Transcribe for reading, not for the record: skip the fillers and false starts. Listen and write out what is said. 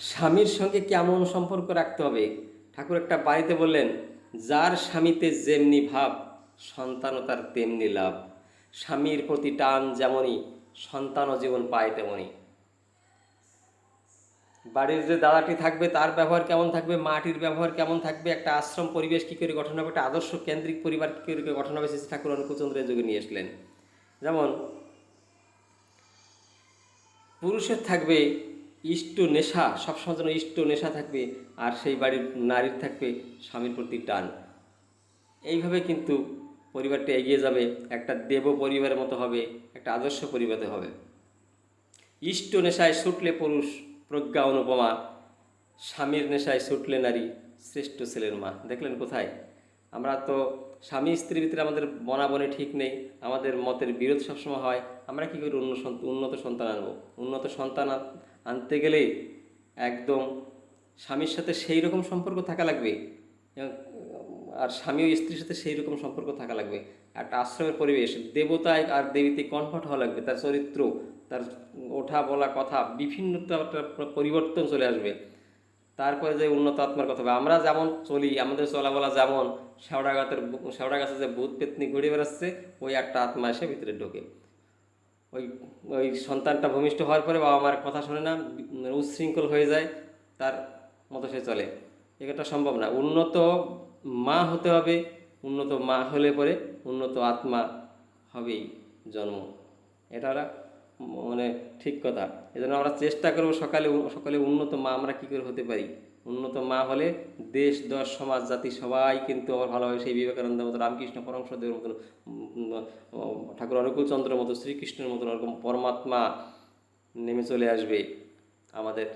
স্বামীর সঙ্গে কেমন সম্পর্ক রাখতে হবে? ঠাকুর একটা বাড়িতে বললেন, যার স্বামীতে যেমনি ভাব সন্তানও তার তেমনি লাভ। স্বামীর প্রতি টান যেমনই, সন্তানও জীবন পায় তেমনই। বাড়ির যে দাদাটি থাকবে তার ব্যবহার কেমন থাকবে, মাটির ব্যবহার কেমন থাকবে, একটা আশ্রম পরিবেশ কী করে গঠন হবে, একটা আদর্শ কেন্দ্রিক পরিবার কী করে গঠন হবে, শ্রী ঠাকুর অনুকূলচন্দ্রের যুগে নিয়ে আসলেন। যেমন পুরুষের থাকবে ইষ্ট নেশা, সবসময় যেন ইষ্ট নেশা থাকবে, আর সেই বাড়ির নারীর থাকবে স্বামীর প্রতি টান। এইভাবে কিন্তু পরিবারটা এগিয়ে যাবে, একটা দেব পরিবারের মতো হবে, একটা আদর্শ পরিবারে হবে। ইষ্ট নেশায় ছুটলে পুরুষ প্রজ্ঞা অনুপমা, স্বামীর নেশায় ছুটলে নারী শ্রেষ্ঠ ছেলের মা। দেখলেন কোথায়? আমরা তো স্বামী স্ত্রীর ভিতরে আমাদের বনাবনে ঠিক নেই, আমাদের মতের বিরোধ সবসময় হয়। আমরা কী করি? উন্নত সন্তান আনবো। উন্নত সন্তান আনতে গেলে একদম স্বামীর সাথে সেই রকম সম্পর্ক থাকা লাগবে, আর স্বামী ও স্ত্রীর সাথে সেই রকম সম্পর্ক থাকা লাগবে। একটা আশ্রমের পরিবেশ, দেবতায় আর দেবীতে কনভার্ট হওয়া লাগবে। তার চরিত্র, তার ওঠা বলা কথা বিভিন্নটা পরিবর্তন চলে আসবে। তারপরে যে উন্নত আত্মার কথা হবে। আমরা যেমন চলি, আমাদের চলা বলা যেমন, শেওড়া গাছে যে ভূত পেতনি ঘুরে বেড়াচ্ছে, ওই একটা আত্মা এসে ভিতরে ঢোকে। ওই ওই সন্তানটা ভূমিষ্ঠ হওয়ার পরে বাবা মার কথা শোনে না, উচ্ছৃঙ্খল হয়ে যায়, তার মতো সে চলে। এটা সম্ভব না। উন্নত মা হতে হবে, উন্নত মা হলে পরে উন্নত আত্মা হবেই জন্ম। এটা ওরা মানে ঠিক কথা। এজন্য আমরা চেষ্টা করবো সকালে উন্নত মা আমরা কী করে হতে পারি। উন্নত মা হলে দেশ দশ সমাজ জাতি সবাই কিন্তু আবার ভালো হবে। সেই বিবেকানন্দের মতো, রামকৃষ্ণ পরমহংসদেবের মতন, ঠাকুর অনুকূলচন্দ্রের মতো, শ্রীকৃষ্ণের মতন ওরকম পরমাত্মা নেমে চলে আসবে আমাদের